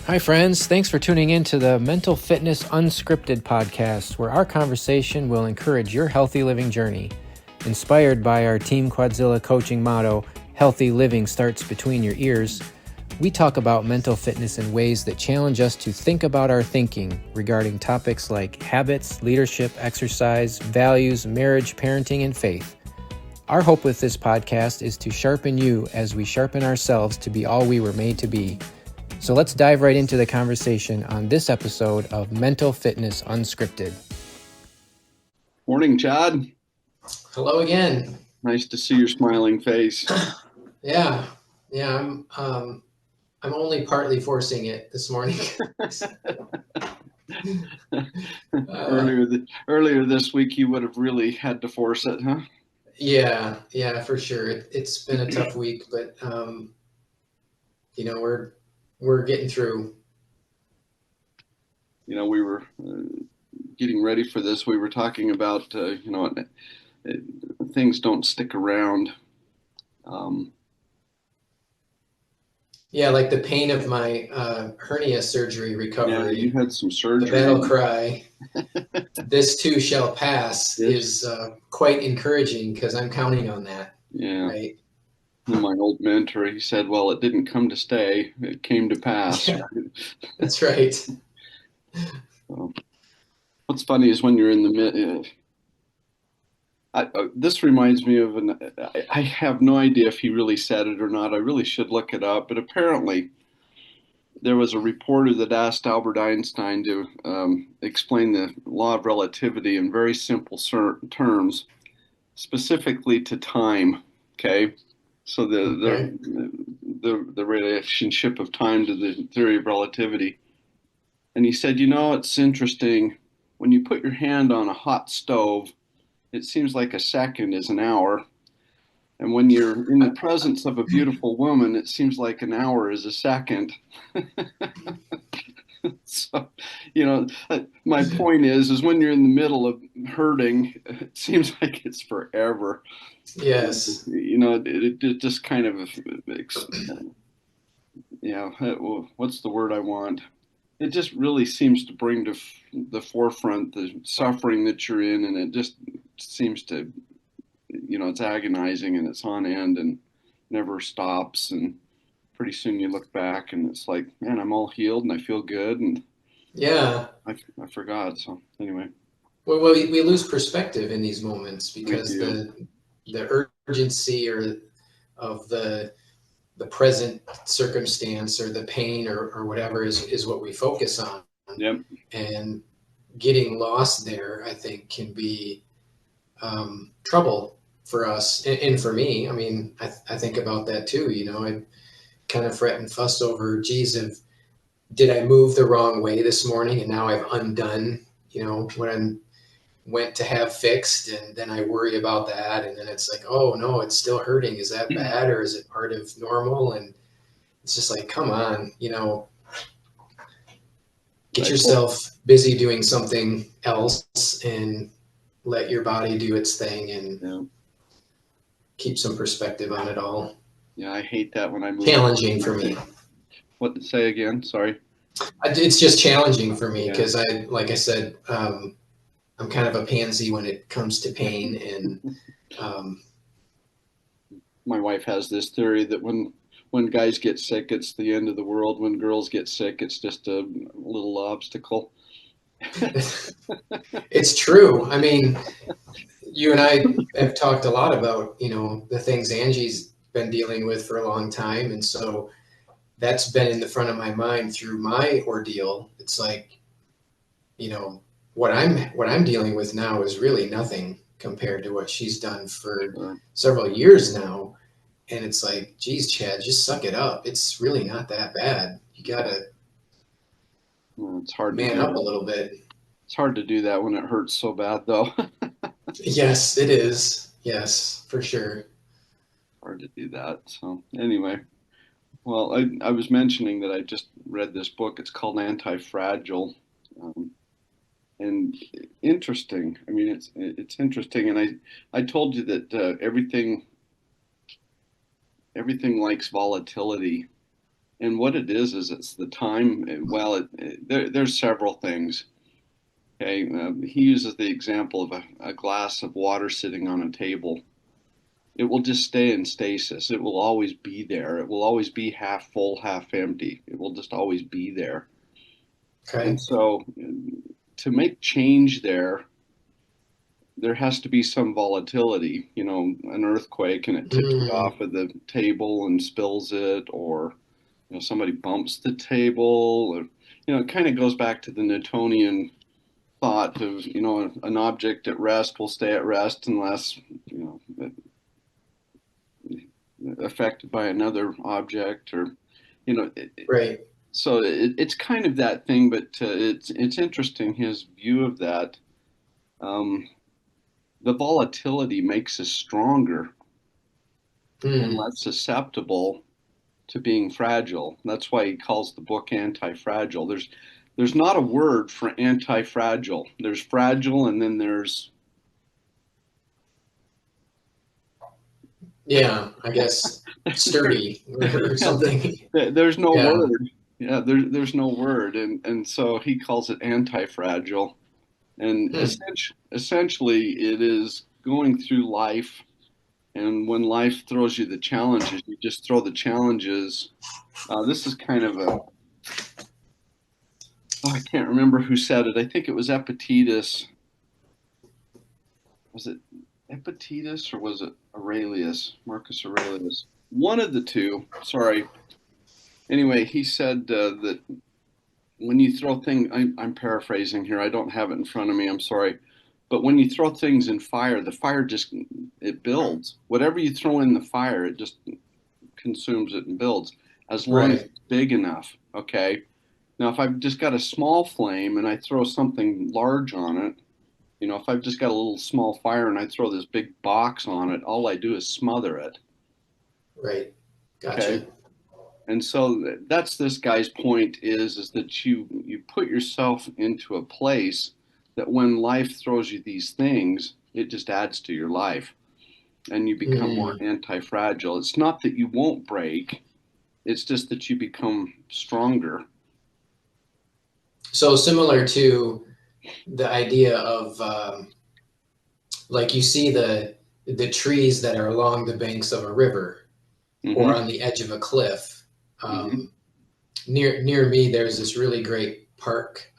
Hi, friends. Thanks for tuning in to the Mental Fitness Unscripted podcast, where our conversation will encourage your healthy living journey. Inspired by our Team Quadzilla coaching motto, healthy living starts between your ears, we talk about mental fitness in ways that challenge us to think about our thinking regarding topics like habits, leadership, exercise, values, marriage, parenting, and faith. Our hope with this podcast is to sharpen you as we sharpen ourselves to be all we were made to be. So let's dive right into the conversation on this episode of Mental Fitness Unscripted. Morning, Chad. Hello again. Nice to see your smiling face. Yeah. I'm only partly forcing it this morning. Earlier this week, you would have really had to force it, huh? Yeah, for sure. It's been a tough week, but we're getting through. You know, we were getting ready for this. We were talking about things don't stick around. Yeah, like the pain of my hernia surgery recovery. Yeah, you had some surgery. The battle cry, "This too shall pass," is quite encouraging because I'm counting on that. Yeah. Right. My old mentor, he said, "Well, it didn't come to stay; it came to pass." Yeah, that's right. So, what's funny is when you're in the this reminds me of I have no idea if he really said it or not. I really should look it up. But apparently, there was a reporter that asked Albert Einstein to explain the law of relativity in very simple terms, specifically to time. Okay, so the relationship of time to the theory of relativity. And he said, it's interesting when you put your hand on a hot stove. It seems like a second is an hour. And when you're in the presence of a beautiful woman, it seems like an hour is a second. So, my point is when you're in the middle of hurting, it seems like it's forever. Yes. It just kind of, what's the word I want? It just really seems to bring to the forefront the suffering that you're in, and it just seems to, it's agonizing and it's on end and never stops. And pretty soon you look back and it's like, man, I'm all healed and I feel good. And yeah, I forgot. So anyway. Well, we lose perspective in these moments because the urgency of the present circumstance or the pain or whatever is what we focus on. Yep. And getting lost there, I think, can be trouble for us and for me. I mean, I think about that too. I kind of fret and fuss over, did I move the wrong way this morning and now I've undone, what I went to have fixed, and then I worry about that, and then it's like, oh no, it's still hurting. Is that bad, or is it part of normal? And it's just like, come on, get yourself busy doing something else and let your body do its thing and keep some perspective on it all. Yeah, I hate that when I move. Challenging for me. What to say again? Sorry. It's just challenging for me because like I said, I'm kind of a pansy when it comes to pain, and my wife has this theory that when guys get sick, it's the end of the world. When girls get sick, it's just a little obstacle. It's true. I mean, you and I have talked a lot about, the things Angie's been dealing with for a long time. And so that's been in the front of my mind through my ordeal. It's like, what I'm dealing with now is really nothing compared to what she's done for several years now. And it's like, geez, Chad, just suck it up. It's really not that bad. You gotta it's hard man up a little bit. It's hard to do that when it hurts so bad, though. Yes, it is. Yes, for sure. Hard to do that. So anyway, well, I was mentioning that I just read this book. It's called Anti-Fragile. And interesting. I mean, it's interesting. And I told you that everything likes volatility. And what it is it's the time. Well, there's several things. Okay, he uses the example of a glass of water sitting on a table. It will just stay in stasis. It will always be there. It will always be half full, half empty. It will just always be there. And Okay. so to make change there has to be some volatility, an earthquake and it tips it Mm, off of the table and spills it, or somebody bumps the table, or it kind of goes back to the Newtonian thought of an object at rest will stay at rest unless affected by another object, or you know right. so it's kind of that thing, but it's interesting his view of that. um, the volatility makes us stronger and Mm, less susceptible to being fragile. That's why he calls the book anti-fragile. There's not a word for anti-fragile. There's fragile, and then there's yeah, I guess sturdy or yeah, something. there's no Yeah. word. Yeah, there's no word, and so he calls it anti-fragile. And Hmm. essentially, it is going through life, and when life throws you the challenges, you just throw the challenges. This is kind of I can't remember who said it. I think it was Epictetus. Was it Epictetus or was it Aurelius, Marcus Aurelius? One of the two. Sorry. Anyway, he said that when you throw things, I'm paraphrasing here. I don't have it in front of me. I'm sorry. But when you throw things in fire, the fire just it builds. Whatever you throw in the fire, it just consumes it and builds as long as Right. it's big enough. Okay. Now, if I've just got a small flame and I throw something large on it, if I've just got a little small fire and I throw this big box on it, all I do is smother it. Right. Okay. Gotcha. And so that's this guy's point is that you put yourself into a place that when life throws you these things, it just adds to your life and you become more Mm. anti-fragile. It's not that you won't break, it's just that you become stronger. So similar to the idea of like you see the trees that are along the banks of a river or Mm-hmm. on the edge of a cliff. Mm-hmm. Um, near me, there's this really great park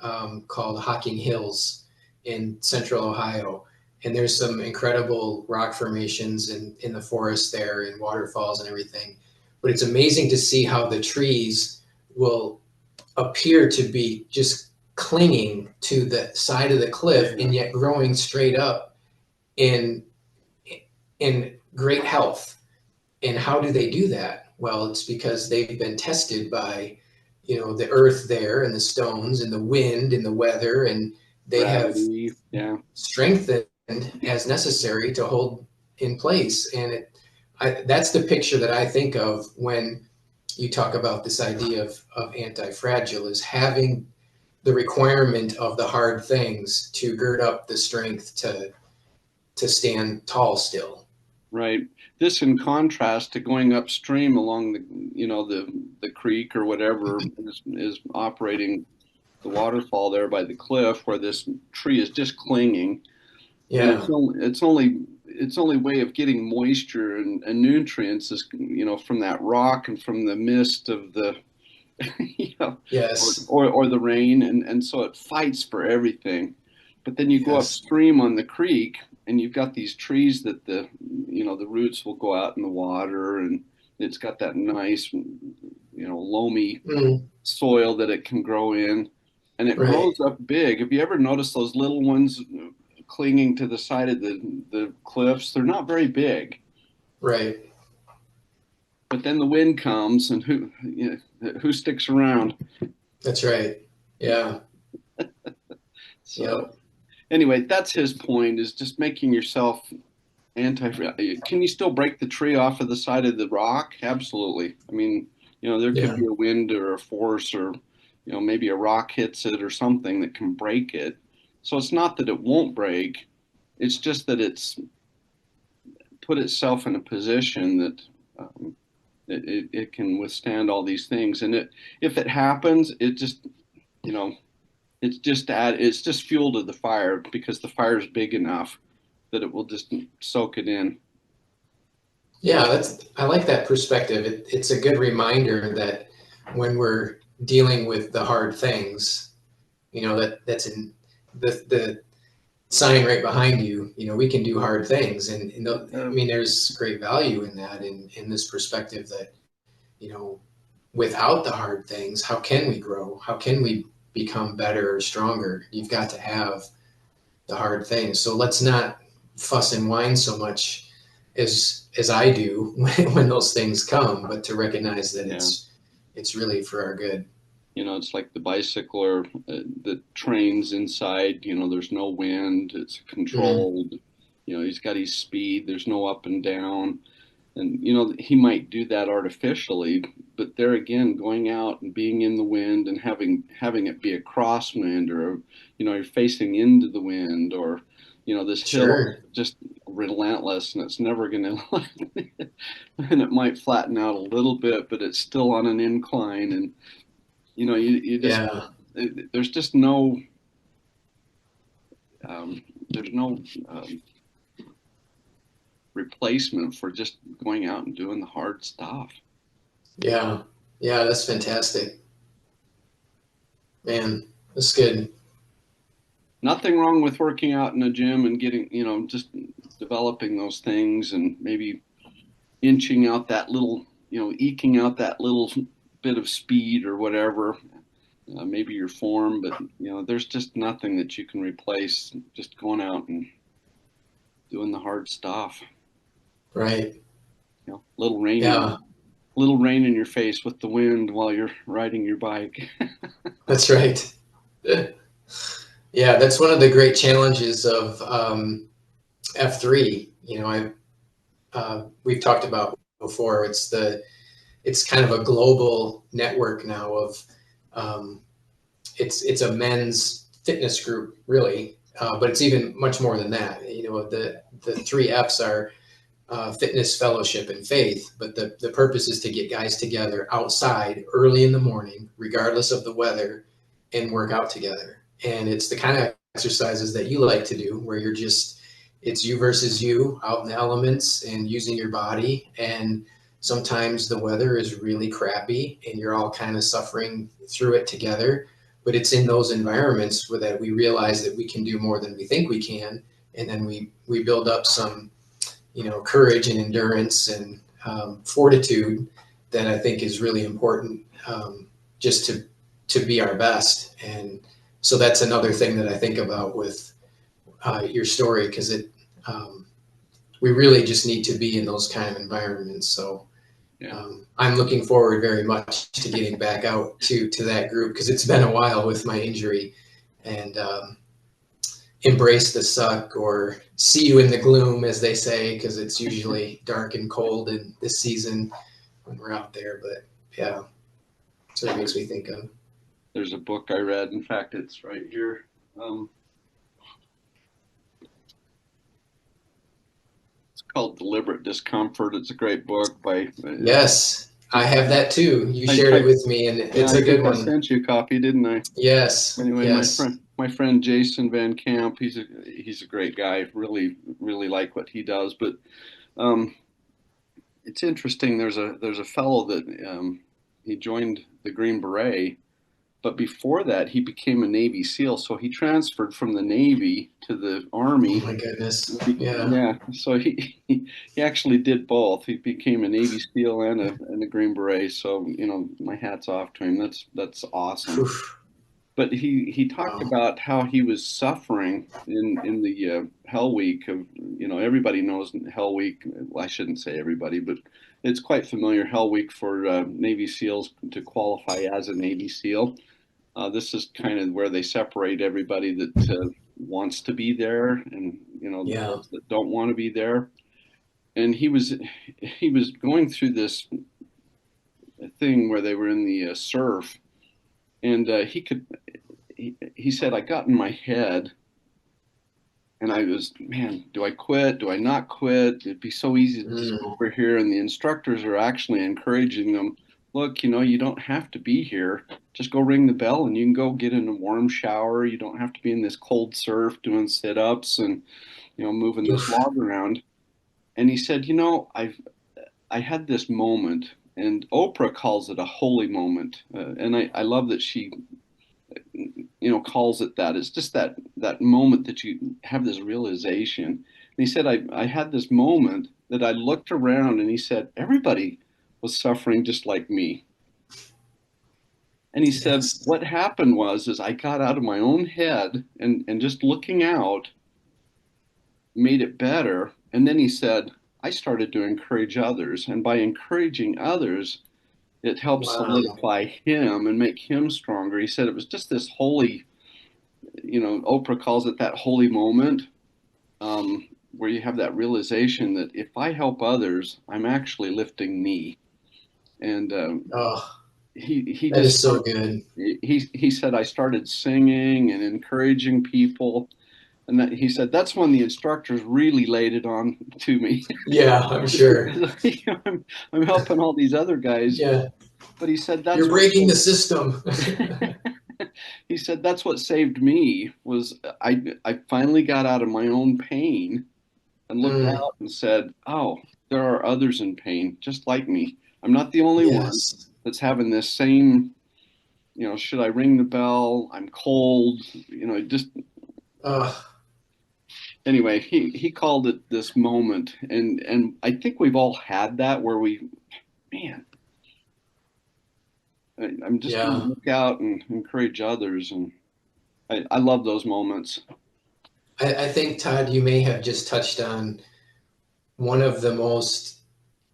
called Hocking Hills in central Ohio, and there's some incredible rock formations in the forest there and waterfalls and everything. But it's amazing to see how the trees will appear to be just clinging to the side of the cliff Yeah. and yet growing straight up in in great health. And how do they do that? Well, it's because they've been tested by, the earth there and the stones and the wind and the weather, and they have Gravity. Yeah. strengthened as necessary to hold in place. And that's the picture that I think of when you talk about this idea of anti-fragile is having the requirement of the hard things to gird up the strength to stand tall still. Right. This in contrast to going upstream along the creek or whatever is operating the waterfall there by the cliff where this tree is just clinging, and Yeah. its only way of getting moisture and nutrients is from that rock and from the mist of the you know Yes. or the rain, and so it fights for everything. But then you go Yes. upstream on the creek and you've got these trees that the roots will go out in the water, and it's got that nice loamy Mm, soil that it can grow in, and it right. grows up big. Have you ever noticed those little ones clinging to the side of the cliffs? They're not very big, Right. but then the wind comes, and who sticks around? That's right. Yeah. So Yep. anyway, that's his point: is just making yourself anti. Can you still break the tree off of the side of the rock? Absolutely. I mean, there could Yeah. be a wind or a force, or maybe a rock hits it or something that can break it. So it's not that it won't break. It's just that it's put itself in a position that it can withstand all these things. And if it happens, it just, it's just fuel to the fire, because the fire is big enough that it will just soak it in. Yeah, I like that perspective. It's a good reminder that when we're dealing with the hard things, that's in the sign right behind you. We can do hard things, and I mean, there's great value in that, in this perspective that, without the hard things, how can we grow? How can we become better or stronger? You've got to have the hard things. So let's not fuss and whine so much as I do when those things come, but to recognize that it's really for our good. It's like the bicycler that trains inside, there's no wind, it's controlled, he's got his speed, there's no up and down. And, he might do that artificially, but there again, going out and being in the wind and having it be a crosswind, or, you're facing into the wind, or, this hill just relentless and it's never going to, and it might flatten out a little bit, but it's still on an incline. And, you just, there's just no, there's no replacement for just going out and doing the hard stuff. Yeah, that's fantastic, man. That's good. Nothing wrong with working out in a gym and getting, just developing those things, and maybe inching out that little, eking out that little bit of speed or whatever, maybe your form, but there's just nothing that you can replace just going out and doing the hard stuff. Right. Little rain in your face with the wind while you're riding your bike. That's right. Yeah, that's one of the great challenges of F3. We've talked about before. It's kind of a global network now of it's a men's fitness group, really, but it's even much more than that. The three F's are fitness, fellowship, and faith. But the purpose is to get guys together outside early in the morning, regardless of the weather, and work out together. And it's the kind of exercises that you like to do, where it's you versus you out in the elements and using your body. And sometimes the weather is really crappy and you're all kind of suffering through it together. But it's in those environments that we realize that we can do more than we think we can. And then we build up some, courage and endurance and fortitude that I think is really important, just to be our best. And so that's another thing that I think about with your story, because we really just need to be in those kind of environments. So I'm looking forward very much to getting back out to that group, because it's been a while with my injury, and embrace the suck, or see you in the gloom, as they say, because it's usually dark and cold in this season when we're out there. But yeah, so it makes me think of. There's a book I read. In fact, it's right here. It's called Deliberate Discomfort. It's a great book by. Yes, I have that too. You shared it with me, and it's a good one. I sent you a copy, didn't I? Yes. Anyway, yes. my friend Jason Van Camp, he's a great guy. Really, really like what he does. But it's interesting. There's a fellow that he joined the Green Beret, but before that he became a Navy SEAL. So he transferred from the Navy to the Army. Oh my goodness! Yeah. So he actually did both. He became a Navy SEAL and a Green Beret. So my hat's off to him. That's awesome. Oof. But he talked about how he was suffering in the Hell Week of, everybody knows Hell Week. Well, I shouldn't say everybody, but it's quite familiar, Hell Week for Navy SEALs to qualify as a Navy SEAL. This is kind of where they separate everybody that wants to be there and, those that don't want to be there. And he was going through this thing where they were in the surf. And he said, I got in my head and I was, man, do I quit? Do I not quit? It'd be so easy to just go Mm. over here. And the instructors are actually encouraging them. Look, you don't have to be here. Just go ring the bell and you can go get in a warm shower. You don't have to be in this cold surf doing sit-ups and, moving this Oof. log around. And he said, I had this moment, and Oprah calls it a holy moment. And I love that she calls it that. It's just that moment that you have this realization. And he said, I had this moment that I looked around, and he said, everybody was suffering just like me. And he said, Yes. what happened is I got out of my own head and just looking out made it better. And then he said, I started to encourage others. And by encouraging others, it helps Wow. solidify him and make him stronger. He said it was just this holy, Oprah calls it that holy moment, where you have that realization that if I help others, I'm actually lifting me. And Oh, he that just is so good. he said I started singing and encouraging people, and that he said that's when the instructors really laid it on to me. Yeah, I'm sure. I'm helping all these other guys, Yeah, but he said you're that's what breaking the system. he said that's what saved me was I finally got out of my own pain and looked Mm, out and said, "Oh, there are others in pain just like me. I'm not the only one yes. that's having this same, should I ring the bell? I'm cold, just Uh, anyway, he called it this moment, and I think we've all had that where man, I'm just going to yeah. look out and encourage others, and I love those moments. I think, Todd, you may have just touched on one of the most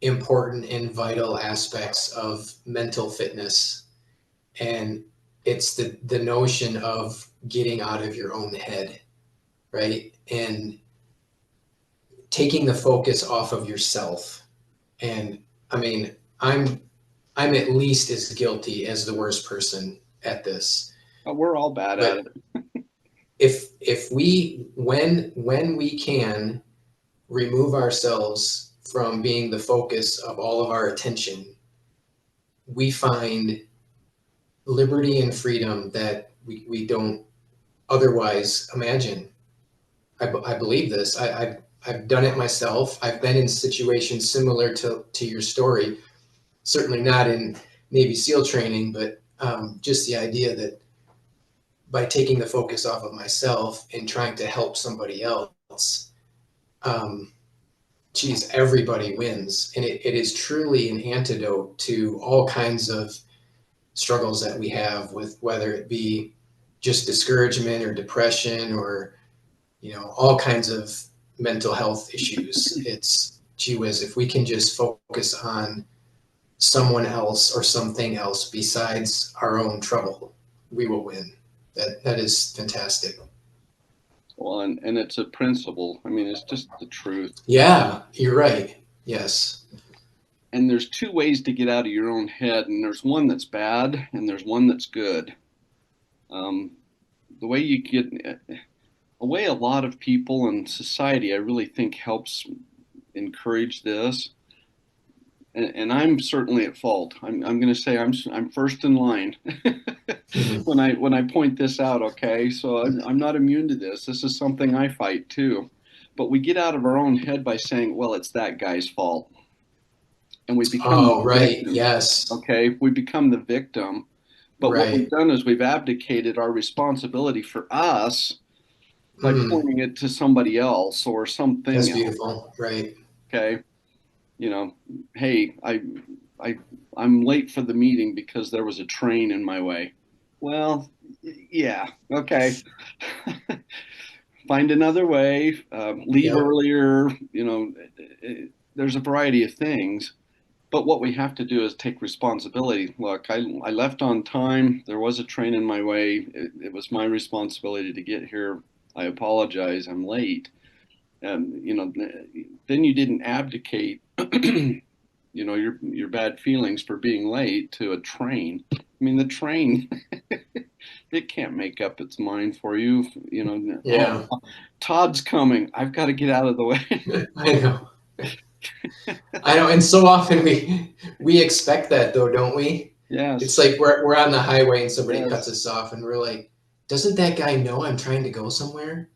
important and vital aspects of mental fitness. And it's the notion of getting out of your own head, right? And taking the focus off of yourself. And I mean, I'm at least as guilty as the worst person at this. We're all bad at But it. if we when we can remove ourselves from being the focus of all of our attention, we find liberty and freedom that we don't otherwise imagine. I believe this. I've done it myself. I've been in situations similar to your story. Certainly not in Navy SEAL training, but just the idea that by taking the focus off of myself and trying to help somebody else, um, geez, everybody wins. And it is truly an antidote to all kinds of struggles that we have with whether it be just discouragement or depression or, all kinds of mental health issues. It's, gee whiz, if we can just focus on someone else or something else besides our own trouble, we will win. That is fantastic. Well, and it's a principle. I mean, it's just the truth. Yeah, you're right. Yes. And there's two ways to get out of your own head, and there's one that's bad, and there's one that's good. Um, the way you get away, a lot of people in society, I really think helps encourage this. And I'm certainly at fault. I'm going to say I'm first in line Mhm. when I point this out. Okay, so I'm not immune to this. This is something I fight too. But we get out of our own head by saying, well, it's that guy's fault, and we become the Oh, right. victim. Yes. Okay, we become the victim. But what we've Right. done is we've abdicated our responsibility for us by Mm, pointing it to somebody else or that's something else. beautiful. Right. Okay, you know, hey, I, I'm late for the meeting because there was a train in my way. Well, yeah, okay. Find another way. Leave Yep. earlier. There's a variety of things. But what we have to do is take responsibility. Look, I left on time. There was a train in my way. It was my responsibility to get here. I apologize. I'm late. And then you didn't abdicate, your bad feelings for being late to a train. I mean, the train it can't make up its mind for you. You know, Yeah, Todd's coming. I've got to get out of the way. I know. I know, and so often we expect that though, don't we? It's Yes, like we're on the highway and somebody cuts yes, us off, and we're like, "Doesn't that guy know I'm trying to go somewhere?"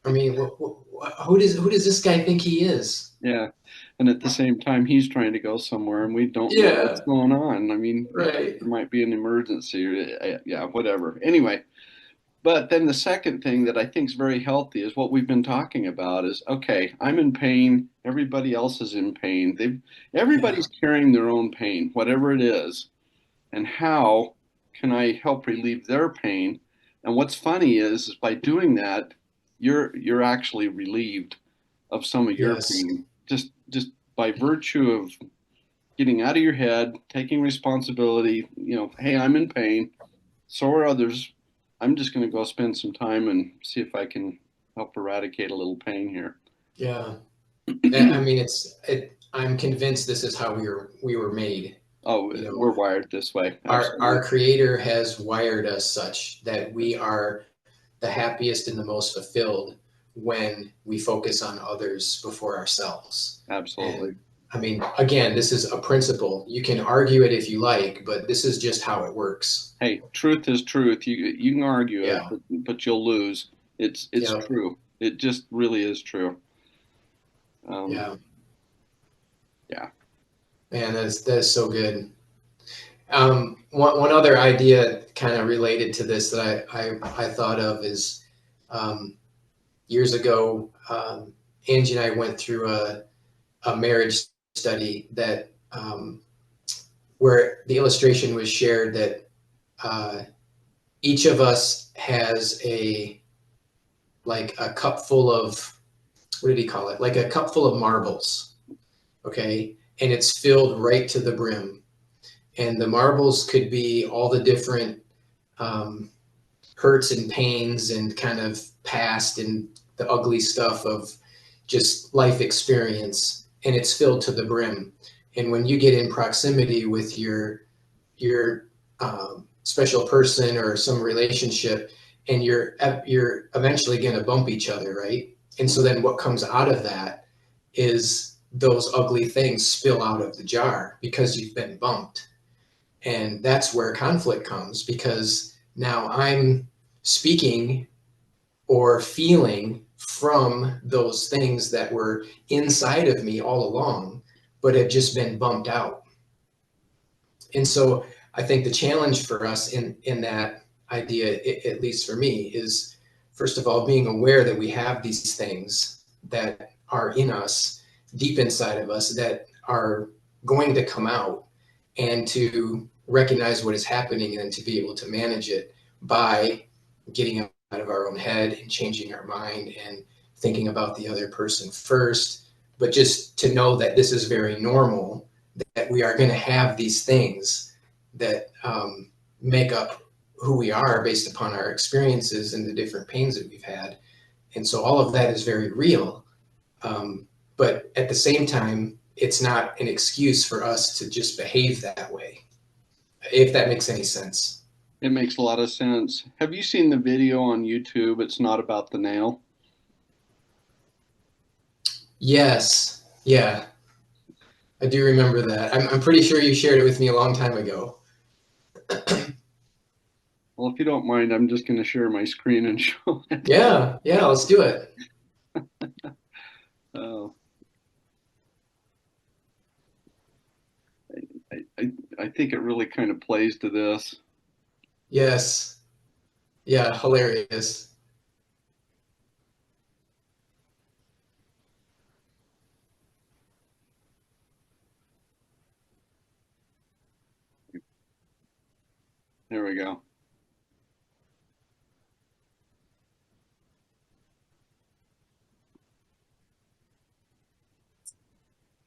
I mean, who does this guy think he is? yeah. And at the same time, he's trying to go somewhere, and we don't know what's Yeah, going on. I mean, right. there might be an emergency, or yeah, whatever. Anyway, but then the second thing that I think is very healthy is what we've been talking about is okay, I'm in pain, everybody else is in pain. Yeah, Everybody's carrying their own pain, whatever it is, and how can I help relieve their pain? And what's funny is by doing that, you're actually relieved of some of your yes, pain just by virtue of getting out of your head, taking responsibility, hey, I'm in pain, so are others. I'm just going to go spend some time and see if I can help eradicate a little pain here. yeah. I mean, I'm convinced this is how we were made. Oh, You know, we're wired this way. our Absolutely. Creator has wired us such that we are the happiest and the most fulfilled when we focus on others before ourselves. Absolutely. And I mean, again, this is a principle. You can argue it if you like, but this is just how it works. Hey, truth is truth. You can argue it, Yeah. but you'll lose. It's Yeah. true. It just really is true. Um, Yeah. yeah. Man, that's so good. One other idea kind of related to this that I thought of is um, years ago, Angie and I went through a marriage study that where the illustration was shared that uh, each of us has a cup full of, what did he call it? Like a cup full of marbles, okay, and it's filled right to the brim. And the marbles could be all the different um, hurts and pains and kind of past and the ugly stuff of just life experience, and it's filled to the brim. And when you get in proximity with your special person or some relationship, and you're eventually going to bump each other, right? And so then what comes out of that is those ugly things spill out of the jar because you've been bumped. And that's where conflict comes, because now I'm speaking or feeling from those things that were inside of me all along, but have just been bumped out. And so I think the challenge for us in that idea, at least for me, is first of all being aware that we have these things that are in us, deep inside of us, that are going to come out, and to recognize what is happening and to be able to manage it by getting out of our own head and changing our mind and thinking about the other person first, but just to know that this is very normal, that we are going to have these things that make up who we are based upon our experiences and the different pains that we've had. And so all of that is very real. But at the same time, it's not an excuse for us to just behave that way, if that makes any sense. It makes a lot of sense. Have you seen the video on YouTube? It's not about the nail. Yes. Yeah. I do remember that. I'm pretty sure you shared it with me a long time ago. Well, if you don't mind, I'm just going to share my screen and show it. Yeah. Yeah. Let's do it. Uh, I think it really kind of plays to this. Yes. Yeah. Hilarious. There we go.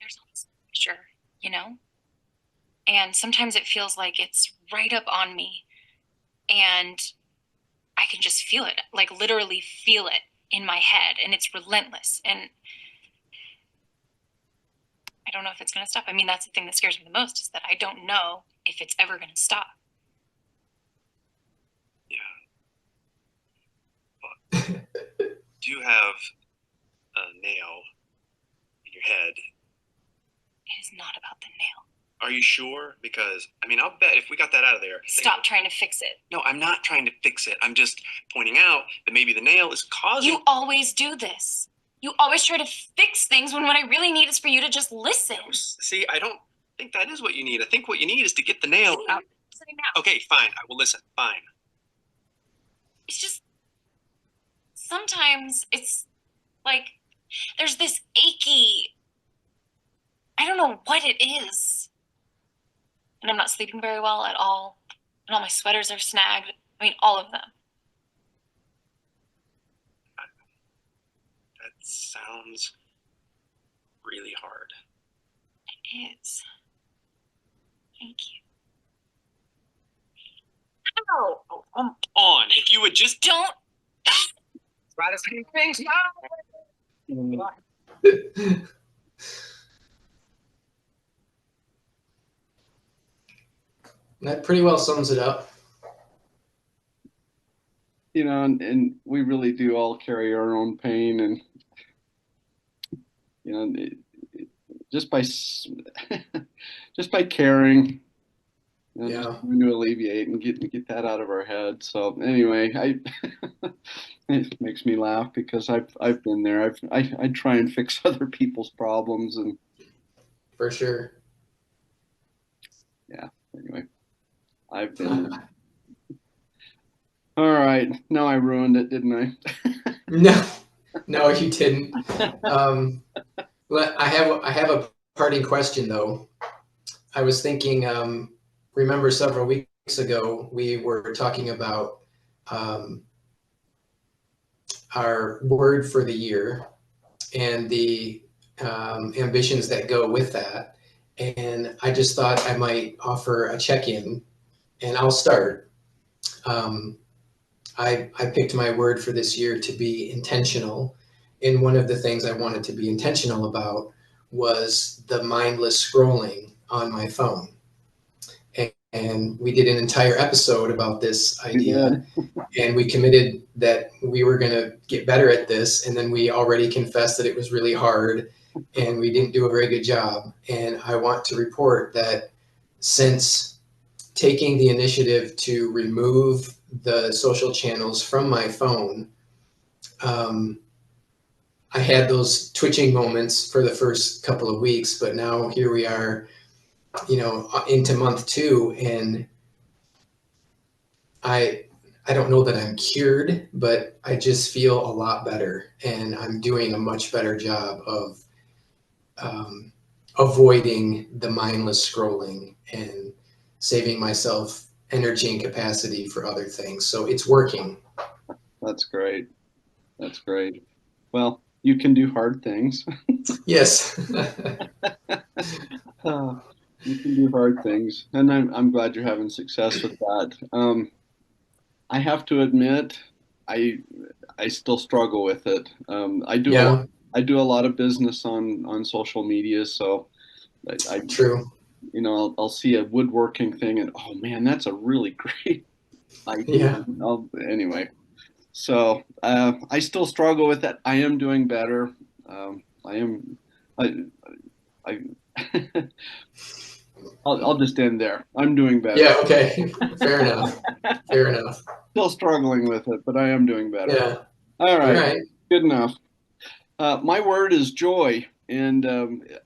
There's always pressure, you know? And sometimes it feels like it's right up on me and I can just feel it, like literally feel it in my head, and it's relentless. And I don't know if it's going to stop. I mean, that's the thing that scares me the most, is that I don't know if it's ever going to stop. Do you have a nail in your head? It is not about the nail. Are you sure? Because, I mean, I'll bet if we got that out of there. Stop trying to fix it. No, I'm not trying to fix it. I'm just pointing out that maybe the nail is causing. You always do this. You always try to fix things when what I really need is for you to just listen. See, I don't think that is what you need. I think what you need is to get the nail out. Now. Okay, fine. I will listen. Fine. It's just sometimes it's like there's this achy, I don't know what it is. And I'm not sleeping very well at all. And all my sweaters are snagged. I mean, all of them. That sounds really hard. It is. Thank you. Oh, come on. If you would just Don't try to see things now. That pretty well sums it up. You know, and we really do all carry our own pain, and you know, just by just by caring, you know, Yeah. just trying to alleviate and get that out of our head. So anyway, it makes me laugh because I've been there. I try and fix other people's problems, and For sure. yeah. Anyway, I've been there. All right, now I ruined it, didn't I? No, you didn't. I have a parting question though. I was thinking, remember several weeks ago we were talking about our word for the year and the ambitions that go with that. And I just thought I might offer a check-in, and I'll start. I picked my word for this year to be intentional. And one of the things I wanted to be intentional about was the mindless scrolling on my phone. And we did an entire episode about this idea. And we committed that we were going to get better at this. And then we already confessed that it was really hard and we didn't do a very good job. And I want to report that since taking the initiative to remove the social channels from my phone, I had those twitching moments for the first couple of weeks, but now here we are, into month 2, and I don't know that I'm cured, but I just feel a lot better, and I'm doing a much better job of avoiding the mindless scrolling and saving myself energy and capacity for other things. So it's working. That's great. That's great. Well, you can do hard things. Yes. You can do hard things, and I'm glad you're having success with that. I have to admit, I still struggle with it. I do Yeah. I do a lot of business on social media, so I True. I'll see a woodworking thing and oh man, that's a really great idea. Yeah. Anyway, so I still struggle with that. I am doing better. I am. I I'll just end there. I'm doing better. Yeah. Okay. Fair enough. Fair enough. Still struggling with it, but I am doing better. Yeah. All All right. right. Good enough. My word is joy, and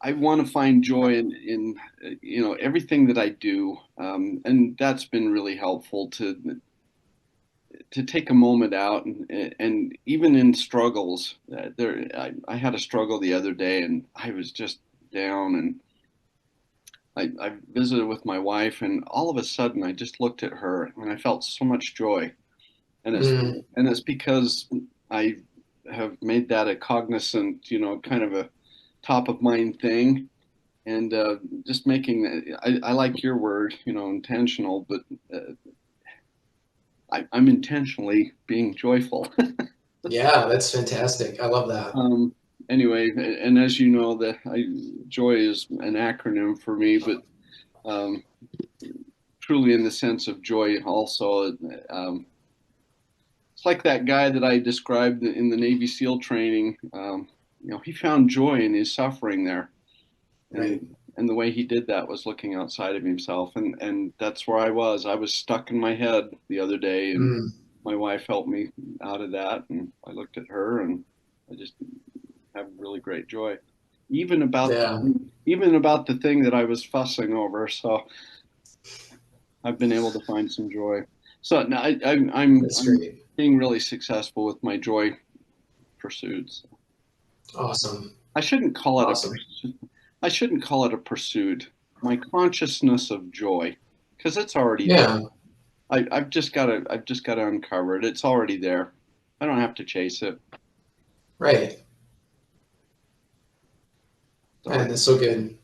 I want to find joy in everything that I do, and that's been really helpful to take a moment out and even in struggles. I had a struggle the other day, and I was just down, and I visited with my wife, and all of a sudden I just looked at her and I felt so much joy, and it's because I have made that a cognizant, kind of a top of mind thing, and just making that. I like your word, intentional, but I'm intentionally being joyful. Yeah, that's fantastic. I love that. Anyway, and as you know, joy is an acronym for me, but truly in the sense of joy also. it's like that guy that I described in the Navy SEAL training. He found joy in his suffering there. Right. And the way he did that was looking outside of himself. And that's where I was. I was stuck in my head the other day, and my wife helped me out of that. And I looked at her, and I just have really great joy, even about the thing that I was fussing over. So I've been able to find some joy. So now I'm being really successful with my joy pursuits. Awesome. I shouldn't call it a pursuit. My consciousness of joy, because it's already there. I've just got to uncover it. It's already there. I don't have to chase it. Right. Man, that's so good.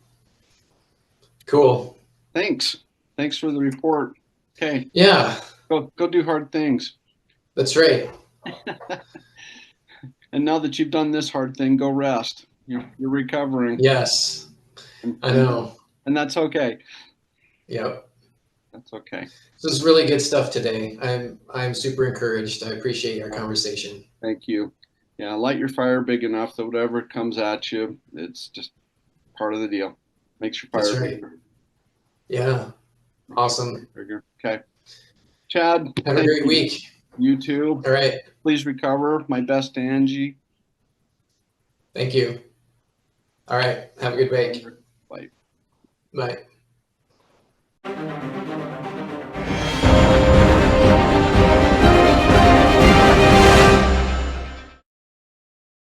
Cool. Thanks for the report. Okay. Yeah. Go do hard things. That's right. And now that you've done this hard thing, go rest. You're recovering. Yes. I know. And that's okay. Yep. That's okay. This is really good stuff today. I'm super encouraged. I appreciate our conversation. Thank you. Yeah, light your fire big enough that whatever comes at you, it's just part of the deal. Makes your fire bigger. Yeah. Awesome. Bigger. Okay. Chad. Have a great week. You too. All right. Please recover. My best to Angie. Thank you. All right. Have a good week. Bye. Bye.